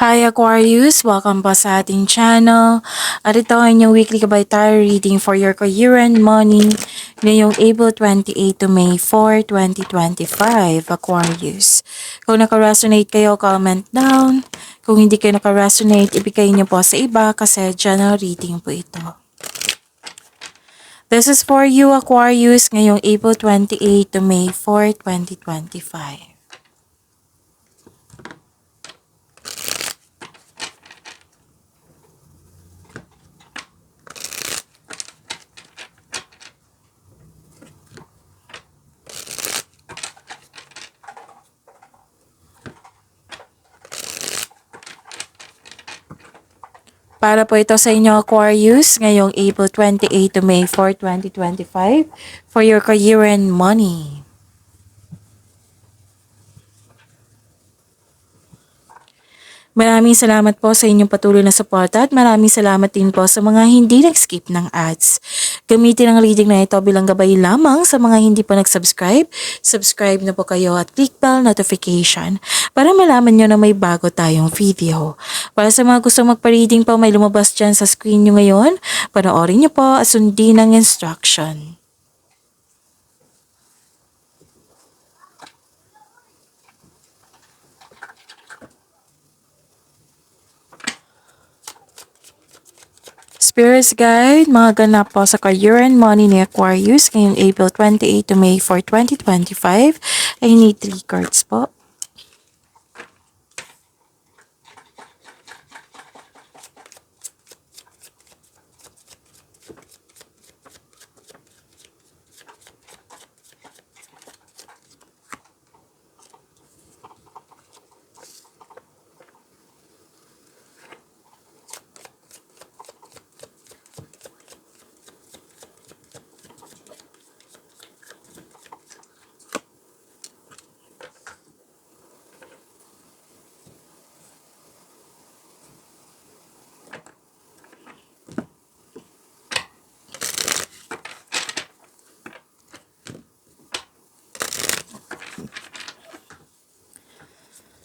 Hi Aquarius! Welcome po sa ating channel. At ito ang inyong weekly gabay tarot reading for your career and money ngayong April 28 to May 4, 2025, Aquarius. Kung naka-resonate kayo, comment down. Kung hindi kayo naka-resonate, ibigay niyo po sa iba kasi general reading po ito. This is for you, Aquarius, ngayong April 28 to May 4, 2025. Para po ito sa inyo, Aquarius, ngayong April 28 to May 4, 2025, for your career and money. Maraming salamat po sa inyong patuloy na suporta at maraming salamat din po sa mga hindi nag-skip ng ads. Gamitin ang reading na ito bilang gabay lamang sa mga hindi pa nag-subscribe. Subscribe na po kayo at click bell notification para malaman nyo na may bago tayong video. Para sa mga gusto magpa-reading po, may lumabas dyan sa screen nyo ngayon. Panoorin nyo po at sundin ang instruction. Spirits Guide, mga ganap po sa career and money ni Aquarius ngayong April 28 to May 4, 2025. I need 3 cards po.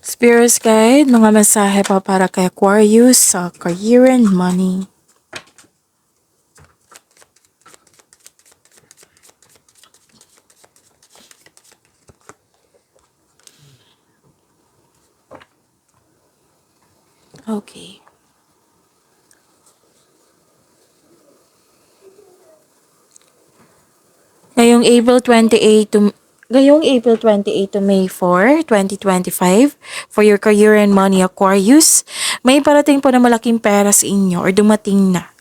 Spirits Guide, mga mensahe pa para kay Aquarius sa career and money. Okay. Ngayong April 28 to May 4, 2025, for your career and money, Aquarius, may parating po na malaking pera sa inyo or dumating na.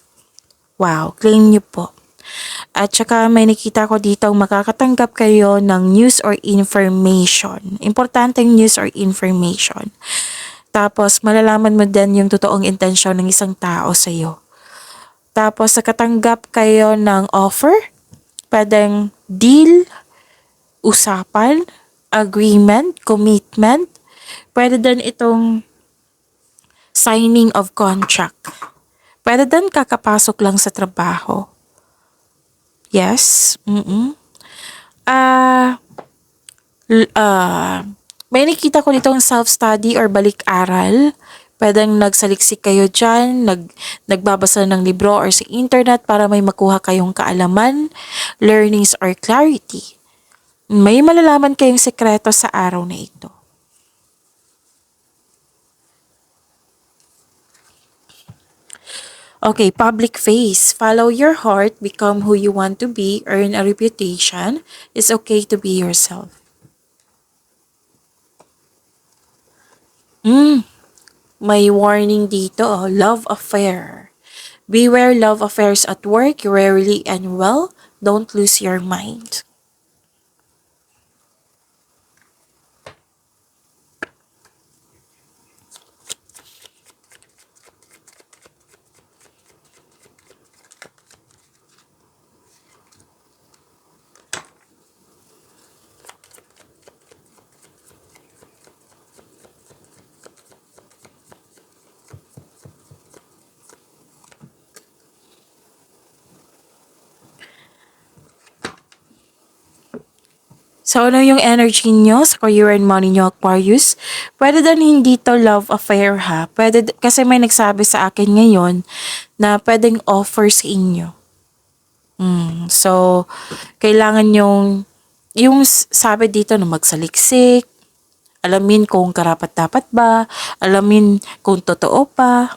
Wow, claim nyo po. At saka may nakita ko dito makakatanggap kayo ng news or information. Importanteng news or information. Tapos malalaman mo din yung totoong intensyon ng isang tao sa iyo. Tapos nakatanggap kayo ng offer, pwedeng deal, usapan, agreement, commitment. Pwede din itong signing of contract. Pwede din kakapasok lang sa trabaho. Yes. May nakita ko dito ang self-study or balik-aral. Pwedeng nagsaliksik kayo dyan, nagbabasa ng libro or sa internet para may makuha kayong kaalaman, learnings or clarity. May malalaman kayong sekreto sa araw na ito. Okay, public face. Follow your heart, become who you want to be, earn a reputation. It's okay to be yourself. May warning dito, love affair. Beware love affairs at work, rarely and well. Don't lose your mind. So, ano yung energy nyo sa career and money nyo, Aquarius? Pwede din hindi to love affair ha. Pwede, kasi may nagsabi sa akin ngayon na pwedeng offer sa inyo. So, kailangan sabi dito na magsaliksik, alamin kung karapat-dapat ba, alamin kung totoo pa.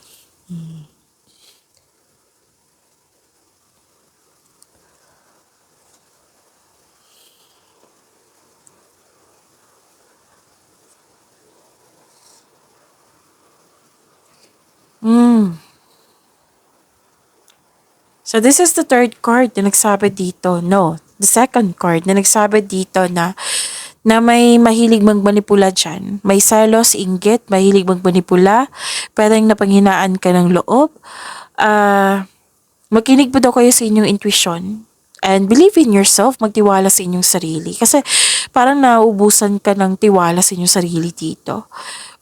So, this is the third card na nagsabi dito. No, the second card na nagsabi dito na may mahilig magmanipula dyan. May selos, inggit, mahilig magmanipula. Pwedeng napanghinaan ka ng loob. Makinig po daw kayo sa inyong intuition. And believe in yourself, magtiwala sa inyong sarili. Kasi parang nauubusan ka ng tiwala sa inyong sarili dito.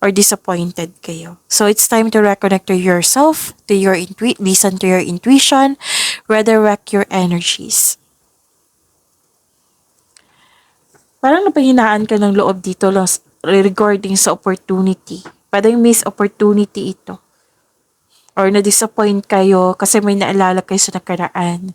Or disappointed kayo. So it's time to reconnect to yourself, to your listen to your intuition, redirect your energies. Parang napanghinaan ka ng loob dito regarding sa opportunity. Parang miss opportunity ito. Or na-disappoint kayo kasi may naalala kayo sa nakaraan.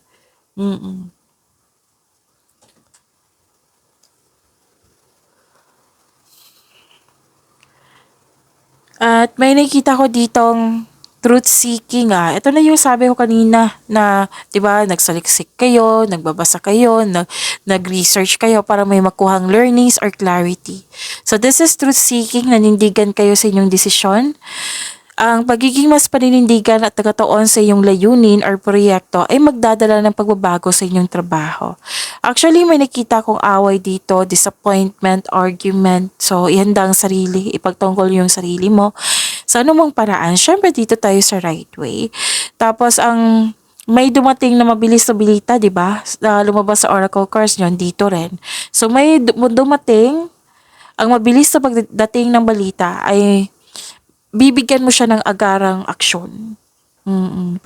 At may nakita ko ditong truth seeking Ito na yung sabi ko kanina na, 'di ba, nagsaliksik kayo, nagbabasa kayo, nag-research kayo para may makuhang learnings or clarity. So this is truth seeking, nanindigan kayo sa inyong desisyon. Ang pagiging mas paninindigan at nakatuon sa iyong layunin or proyekto ay magdadala ng pagbabago sa inyong trabaho. Actually, may nakita kong away dito, disappointment, argument. So, ihanda ang sarili, ipagtanggol yung sarili mo. Sa anumang paraan, syempre dito tayo sa right way. Tapos, may dumating na mabilis na balita, di ba? Lumabas sa oracle cards nyo, dito rin. So, may dumating, ang mabilis na pagdating ng balita ay bibigyan mo siya ng agarang aksyon.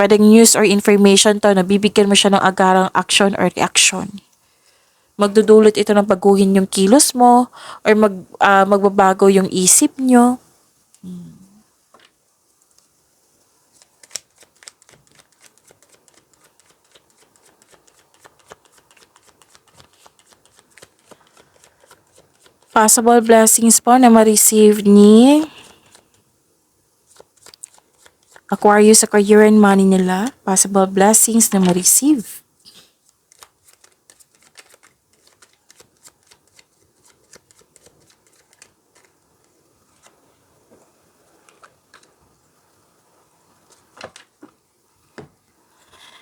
Pwedeng news or information to na bibigyan mo siya ng agarang action or reaction. Magdudulot ito ng baguhin yung kilos mo or magbabago yung isip nyo. Possible blessings po na ma-receive ni Aquarius sa career and money nila. Possible blessings na ma-receive.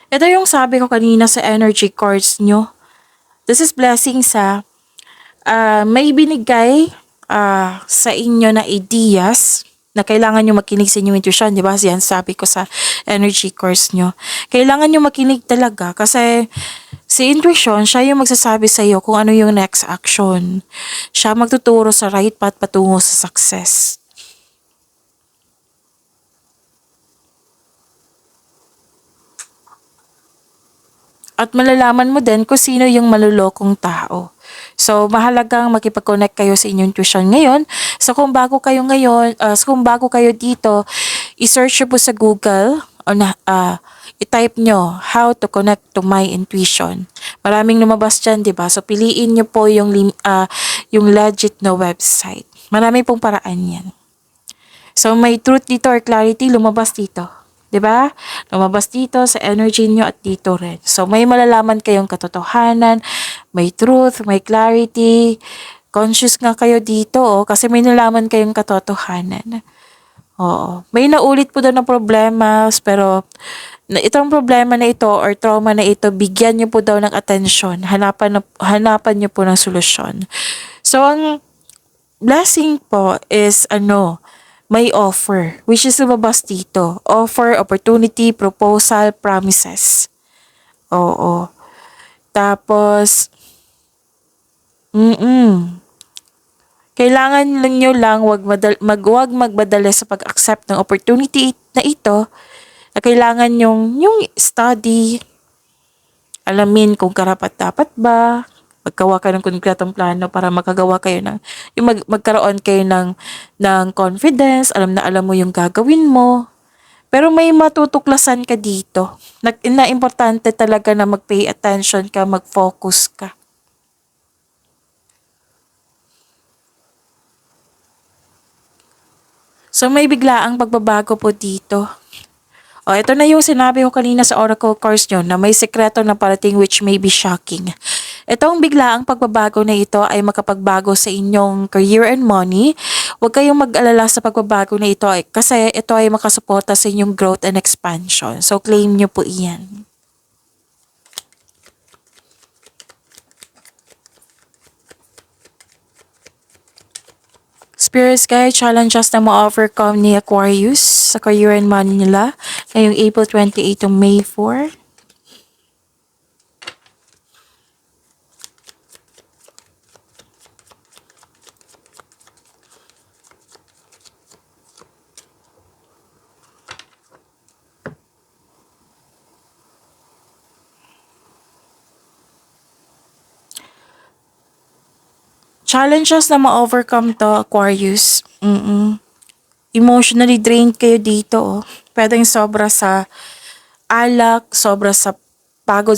Ito yung sabi ko kanina sa energy cards nyo. This is blessings may binigay sa inyo na ideas na kailangan nyo makinig sa inyong intuition, di ba? Yan sabi ko sa energy course nyo. Kailangan nyo makinig talaga kasi si intuition, siya yung magsasabi sa iyo kung ano yung next action. Siya magtuturo sa right path patungo sa success. At malalaman mo din kung sino yung malulokong tao. So, mahalagang makipag-connect kayo sa inyong tuition ngayon. So, kung bago kayo dito, i-search nyo po sa Google, i-type nyo, how to connect to my intuition. Maraming lumabas dyan, di ba? So, piliin nyo po yung legit na website. Marami pong paraan yan. So, may truth dito or clarity, lumabas dito. 'Di ba? Lumabas dito sa energy nyo at dito rin. So, may malalaman kayong katotohanan, may truth, may clarity. Conscious nga kayo dito, kasi may nalaman kayong katotohanan. Oo. May naulit po daw na problema, pero itong problema na ito or trauma na ito, bigyan nyo po daw ng atensyon. Hanapan nyo po ng solusyon. So, ang blessing po is may offer, which is lumabas dito. Offer, opportunity, proposal, promises. Oo. Tapos, kailangan nyo lang wag magmadali sa pag-accept ng opportunity na ito. Na kailangan yung study, alamin kung karapat-dapat ba, Maggawa kayo ng konkretong plano para makagawa kayo ng, yung magkaroon kayo ng confidence, alam na alam mo yung gagawin mo. Pero may matutuklasan ka dito. Na importante talaga na mag-pay attention ka, mag-focus ka. So may biglaang pagbabago po dito. O, ito na yung sinabi ko kanina sa oracle cards nyo na may sekreto na parating which may be shocking. Itong biglaang pagbabago na ito ay makapagbago sa inyong career and money. Huwag kayong mag-alala sa pagbabago na ito kasi ito ay makasuporta sa inyong growth and expansion. So claim nyo po iyan. Spirits guide, challenges na ma-overcome ni Aquarius sa career and money nila ngayong April 28 to May 4. Challenges na ma-overcome to, Aquarius. Emotionally drained kayo dito. Oh. Pwedeng sobra sa alak, sobra sa pagod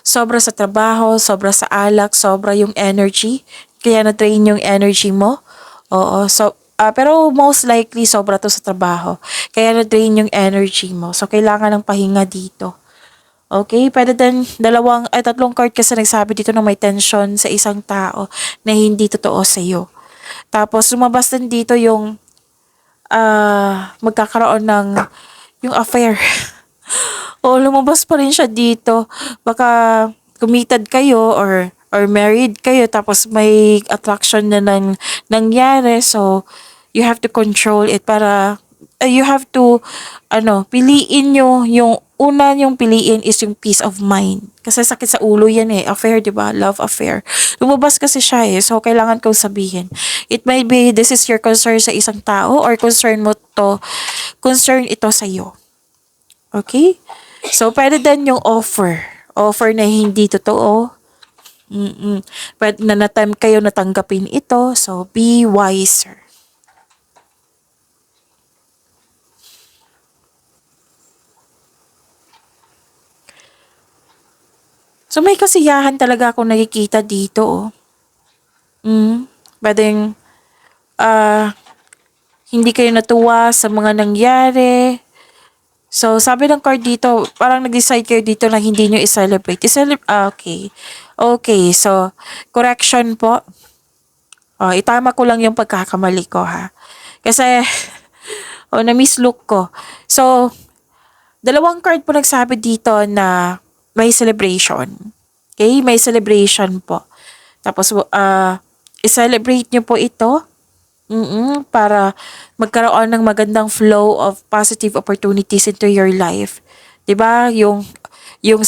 sobra sa trabaho, sobra sa alak, sobra yung energy. Kaya na-drain yung energy mo. Oo, so pero most likely sobra to sa trabaho. Kaya na-drain yung energy mo. So kailangan ng pahinga dito. Okay, pwede din tatlong card kasi nagsabi dito na may tension sa isang tao na hindi totoo sa iyo. Tapos lumabas din dito yung magkakaroon ng yung affair. O lumabas pa rin siya dito. Baka committed kayo or married kayo tapos may attraction na nangyari. So you have to control it para you have to piliin nyo yung una yung piliin is yung peace of mind. Kasi sakit sa ulo yan affair, 'di ba? Love affair. Lumabas kasi siya so kailangan kong sabihin. It might be this is your concern sa isang tao or concern ito sa iyo. Okay? So pwede din yung offer na hindi totoo. Pwede na time kayo natanggapin ito, so be wiser. So may kasiyahan talaga akong nakikita dito. Pwedeng hindi kayo natuwa sa mga nangyari. So sabi ng card dito, parang nag-decide kayo dito na hindi nyo i-celebrate. Okay. Okay, so correction po. Itama ko lang yung pagkakamali ko ha. Kasi na-mislook ko. So dalawang card po nagsabi dito na may celebration. Okay? May celebration po. Tapos, i-celebrate nyo po ito para magkaroon ng magandang flow of positive opportunities into your life. 'Di ba? Yung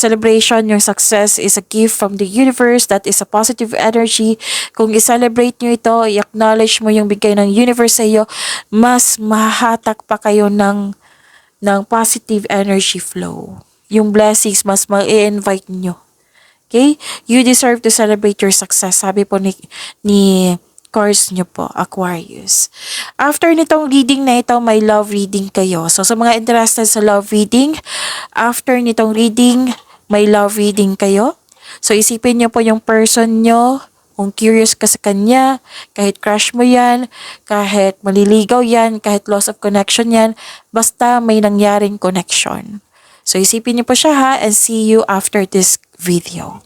celebration, yung success is a gift from the universe. That is a positive energy. Kung i-celebrate nyo ito, i-acknowledge mo yung bigay ng universe sa iyo, mas mahahatak pa kayo ng positive energy flow. Yung blessings, mas ma-invite nyo. Okay? You deserve to celebrate your success. Sabi po ni cards nyo po, Aquarius. After nitong reading na ito, may love reading kayo. So, sa mga interested sa love reading, after nitong reading, may love reading kayo. So, isipin nyo po yung person nyo, kung curious ka sa kanya, kahit crush mo yan, kahit maliligaw yan, kahit loss of connection yan, basta may nangyaring connection. So, isipin niyo po siya ha, and see you after this video.